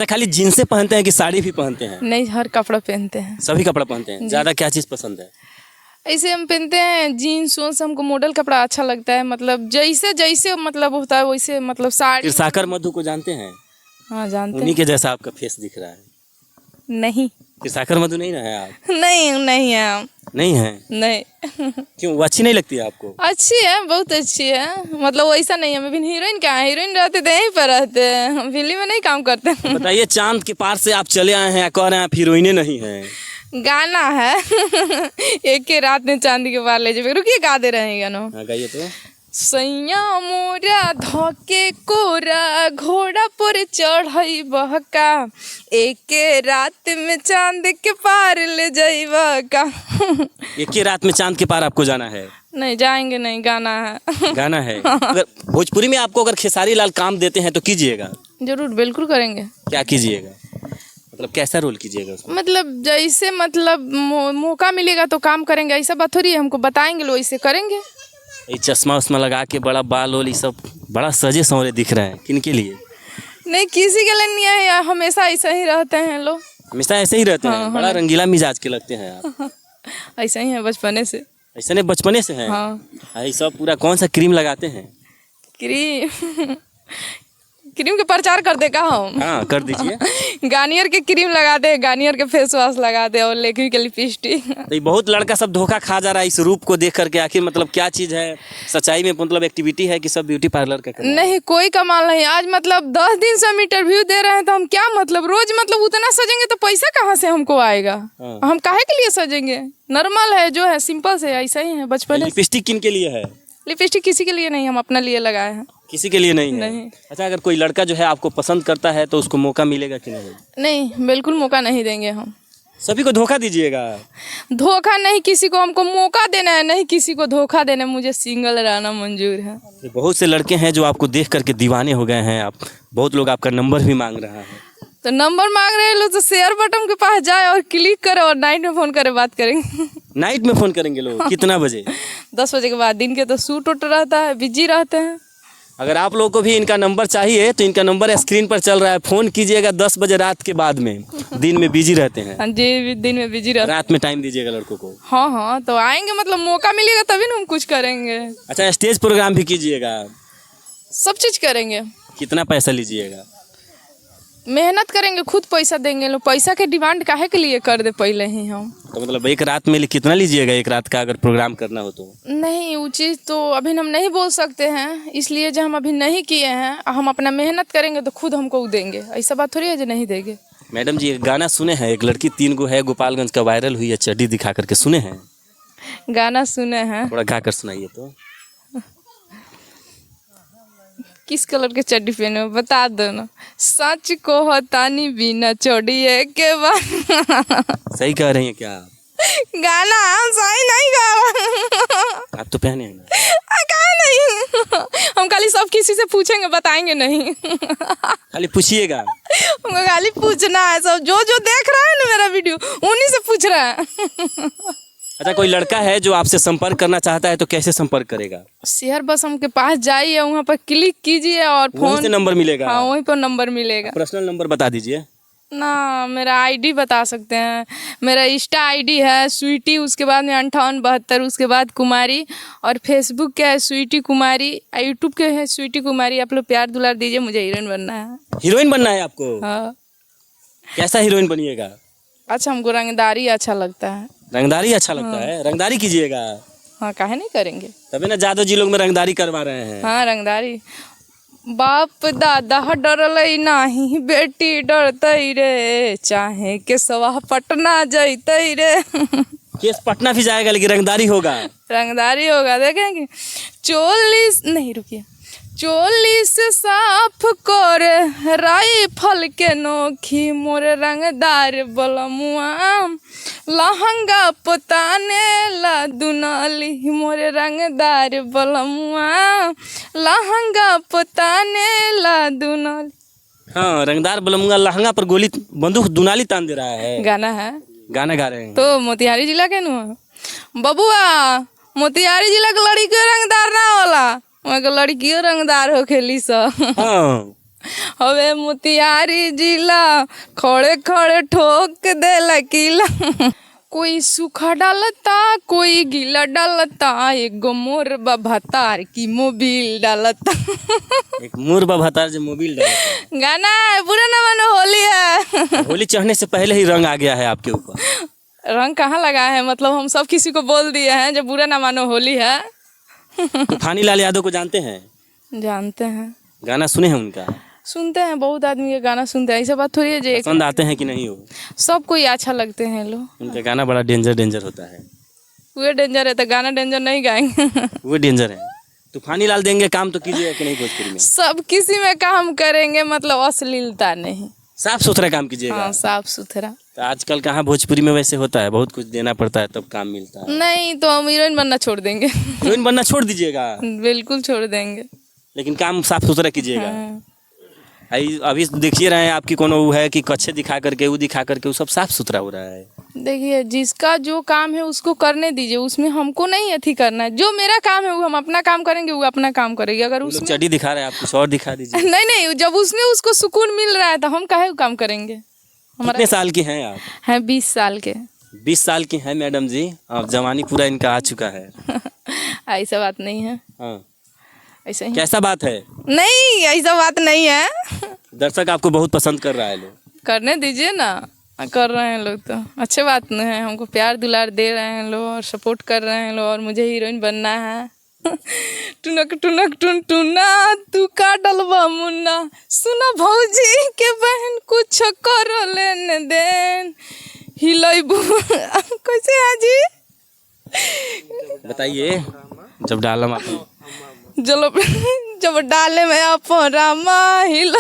खाली जीन्सें पहनते हैं कि साड़ी भी पहनते हैं? नहीं, हर कपड़ा पहनते हैं। सभी कपड़ा पहनते हैं। ज़्यादा क्या चीज़ पसंद है? ऐसे हम पहनते हैं जीन्स उन्स, हमको मॉडल कपड़ा अच्छा लगता है, मतलब जैसे जैसे मतलब होता है वैसे, मतलब साड़ी। क्षीरसागर मधु को जानते हैं? हाँ जानते उन्हीं हैं। के जैसा आपका फेस दिख रहा है। नहीं क्षीरसागर मधु नहीं ना है आप? नहीं नहीं है हम। नहीं है? नहीं क्यों, वो अच्छी नहीं लगती है आपको? अच्छी है, बहुत अच्छी है, मतलब वैसा नहीं है। हम अभी हीरोइन क्या है, हीरोइन रहते थे यहीं पर रहते हैं, हम फिल्म में नहीं काम करते हैं। बताइए, चांद के पार से आप चले आए हैं, कह रहे हैं आप हीरोइने नहीं हैं। गाना है एक के रात में चांद के पार ले जाए, रुकिए गा दे रहे हैं गाना। हाँ गाइए तो। सैया मोरा धोके कोरा घोड़ा पर चढ़ई बहका, एक रात में चांद के पार ले जाइबा का। एक ही रात में चांद के पार आपको जाना है? नहीं जाएंगे, नहीं, गाना है। गाना है। अगर भोजपुरी में आपको अगर खेसारी लाल काम देते हैं तो कीजिएगा? जरूर, बिल्कुल करेंगे। क्या कीजिएगा, मतलब कैसा रोल कीजिएगा उसमें? मतलब जैसे मतलब मौका मिलेगा तो काम करेंगे, ऐसा बात थोड़ी है, हमको बताएंगे लो वैसे करेंगे। ये चश्मा उश्मा लगा के बड़ा बाल वाल ये सब बड़ा सजे संवरे दिख रहे हैं, किनके लिए? नहीं, किसी के लिए नहीं है यार, हमेशा ऐसा ही रहते हैं लोग। हमेशा ऐसे ही रहते हैं? बड़ा रंगीला मिजाज के लगते हैं आप। ऐसा ही है बचपने से। ऐसे नहीं, बचपने से हैं? हाँ। ये सब पूरा कौन सा क्रीम लगाते हैं? क्रीम क्रीम के प्रचार कर दे का हम? हाँ कर दीजिए। गार्नियर के क्रीम लगाते हैं, गार्नियर के फेस वॉश लगाते हैं, और लेके के लिपस्टिक। तो ये बहुत लड़का सब धोखा खा जा रहा है इस रूप को देख करके। आखिर मतलब क्या चीज़ है सच्चाई में, मतलब एक्टिविटी है कि सब ब्यूटी पार्लर का करना है? नहीं, कोई कमाल नहीं। आज मतलब 10 दिन से हम इंटरव्यू दे रहे हैं, तो हम क्या मतलब रोज मतलब उतना सजेंगे तो पैसा कहाँ से हमको आएगा? हम काहे के लिए सजेंगे? नॉर्मल है, जो है सिंपल से, ऐसा ही है बचपन से। लिपस्टिक किन के लिए है? लिपस्टिक किसी के लिए नहीं, हम अपने लिए लगाए हैं। किसी के लिए नहीं है? नहीं। अच्छा, अगर कोई लड़का जो है आपको पसंद करता है तो उसको मौका मिलेगा कि नहीं? नहीं, बिल्कुल मौका नहीं देंगे हम। सभी को धोखा दीजिएगा? धोखा नहीं, किसी को हमको मौका देना है, नहीं किसी को धोखा देना है। मुझे सिंगल रहना मंजूर है। बहुत से लड़के हैं जो आपको देख करके दीवाने हो गए हैं। आप बहुत लोग आपका नंबर भी मांग रहा है। तो नंबर मांग रहे लोग तो शेयर बटन के पास जाए और क्लिक करे और नाइट में फ़ोन करे, बात करेंगे। नाइट में फ़ोन करेंगे लोग? कितना बजे? 10 बजे के बाद। दिन के तो शूट उट रहता है, बिजी रहते हैं। अगर आप लोगों को भी इनका नंबर चाहिए तो इनका नंबर स्क्रीन पर चल रहा है, फ़ोन कीजिएगा 10 बजे रात के बाद में। दिन में बिजी रहते हैं? हाँ जी, दिन में बिजी रहते हैं। रात में टाइम दीजिएगा लड़कों को। हाँ हाँ, तो आएंगे, मतलब मौका मिलेगा तभी ना हम कुछ करेंगे। अच्छा, स्टेज प्रोग्राम भी कीजिएगा? सब चीज़ करेंगे। कितना पैसा लीजिएगा? मेहनत करेंगे, खुद पैसा देंगे लोग। पैसा के डिमांड काहे के लिए कर दे पहले ही हम? तो मतलब एक रात में कितना लीजिएगा, एक रात का अगर प्रोग्राम करना हो तो? नहीं, वो चीज़ तो अभी हम नहीं बोल सकते हैं, इसलिए जो हम अभी नहीं किए हैं। हम अपना मेहनत करेंगे तो खुद हमको देंगे, ऐसा बात थोड़ी है जो नहीं देंगे। मैडम जी, एक गाना सुने हैं, एक लड़की 3 गो है गोपालगंज का, वायरल हुई है चड्डी दिखा करके, सुने हैं? गाना सुने हैं। थोड़ा गा कर सुनाइए तो। किस कलर के चड्डी पहने हो बता दो ना। सच को तानी बिना चोड़िए के बाद। सही कह रही हैं क्या आप? गाना सही नहीं गा। आप तो पहने हैं ना? कहा नहीं, हम खाली सब किसी से पूछेंगे, बताएंगे नहीं। खाली पूछिएगा? हमको खाली पूछना है, सब जो जो देख रहा है ना मेरा वीडियो उन्हीं से पूछ रहा है। अच्छा, कोई लड़का है जो आपसे संपर्क करना चाहता है तो कैसे संपर्क करेगा? शेयर बस हम के पास जाइए, वहाँ पर क्लिक कीजिए और वहीं फोन से नंबर मिलेगा? हाँ, वहीं पर नंबर मिलेगा। पर्सनल नंबर बता दीजिए ना, मेरा आईडी बता सकते हैं। मेरा इंस्टा आईडी है स्वीटी, उसके बाद में 5872, उसके बाद कुमारी, और फेसबुक के है स्वीटी कुमारी, यूट्यूब के है स्वीटी कुमारी। आप लोग प्यार दुलार दीजिए, मुझे हीरोइन बनना है। हीरोइन बनना है आपको? हाँ। कैसा हीरोइन बनिएगा? अच्छा, हमको रंगदारी अच्छा लगता है। रंगदारी अच्छा लगता है? रंगदारी कीजिएगा? हाँ, काहे नहीं करेंगे? तभी ना जादव जी लोग में रंगदारी करवा रहे हैं। हाँ, रंगदारी। बाप दादा डरल नाही, बेटी डरतई रे, चाहे के सवा पटना जैतई रे। केस पटना भी जाएगा लेकिन रंगदारी होगा? रंगदारी होगा, देखेंगे। 40 नहीं, रुकिए। 40 साफ कर राइफल के नोखी, मोर रंगदार बलमुआ, लहंगा पोताने ला दुनाली, मोर रंगदार बलमुआ, लहंगा पोताने ला दुनाली। हाँ, रंगदार बलमुआ लहंगा पर गोली बंदूक दुनाली तान दे रहा है। गाना है, गाना गा रहे हैं तो मोतिहारी जिला के नु बबुआ, मोतिहारी जिला के लड़की रंगदार ना होला, वहाँ के लड़कियों रंगदार हो खेली सा। हाँ, हवे मोतिहारी जिला खड़े खड़े ठोक देला किला। कोई सूखा डालता कोई गीला डालता एगो मोर भतार की मोबिल डालता। एक मुर्बा भतार जो मोबिल डालता गाना है, बुरा ना मानो, होली है। है। होली चढ़ने से पहले ही रंग आ गया है आपके ऊपर। रंग कहाँ लगा है, मतलब हम सब किसी को बोल दिए हैं जब बुरा ना मानो होली है। तूफानी लाल यादव को जानते हैं? जानते हैं, गाना सुने हैं उनका? सुनते हैं, बहुत आदमी के गाना सुनते हैं। ऐसा बात थोड़ी है जो पसंद आते हैं कि नहीं हो? सब कोई अच्छा लगते हैं लोग। उनका गाना बड़ा डेंजर होता है। वो डेंजर है तो गाना डेंजर नहीं गाएंगे। वो डेंजर है। तूफानी लाल देंगे काम तो कीजिएगा कि नहीं भोजपुरी में? सब किसी में काम करेंगे, मतलब अश्लीलता नहीं। साफ सुथरा काम कीजिएगा। हाँ, साफ सुथरा। तो आजकल कहाँ भोजपुरी में वैसे होता है, बहुत कुछ देना पड़ता है तब काम मिलता है। नहीं तो हम हीरोइन बनना छोड़ देंगे। हीरोइन बनना छोड़ दीजिएगा? बिल्कुल छोड़ देंगे। लेकिन काम साफ सुथरा कीजिएगा। हाँ। अभी देखिए रहे हैं आपकी कोनो वो है कि कच्छे दिखा करके वो दिखा करके वो सब साफ सुथरा हो रहा है। देखिए, जिसका जो काम है उसको करने दीजिए, उसमें हमको नहीं अथी करना है। जो मेरा काम है वो हम अपना काम करेंगे, वो अपना काम करेगी। अगर वो लोग उसमें चड्डी दिखा रहे हैं, आप कुछ और दिखा दीजिए। नहीं, जब उसमें उसको सुकून मिल रहा है तो हम काहे काम करेंगे। कितने साल की हैं आप? हैं 20 साल के। 20 साल की हैं मैडम जी। अब जवानी पूरा इनका आ चुका है। ऐसा बात नहीं है। हाँ, ऐसा ही कैसा बात है? नहीं, ऐसा बात नहीं है। दर्शक आपको बहुत पसंद कर रहा है लोग। करने दीजिए ना, कर रहे हैं लोग तो अच्छे बात नहीं है। हमको प्यार दुलार दे रहे हैं लोग और सपोर्ट कर रहे हैं लोग, और मुझे हीरोइन बनना है। टुनक टुनक टुन टुना तू का डलवा मुन्ना, सुना भौजी के बहन कुछ करो लेने देन हिलैबू। कैसे है जी? बताइए। जब डालम आप जब डाले में आप रामा हिल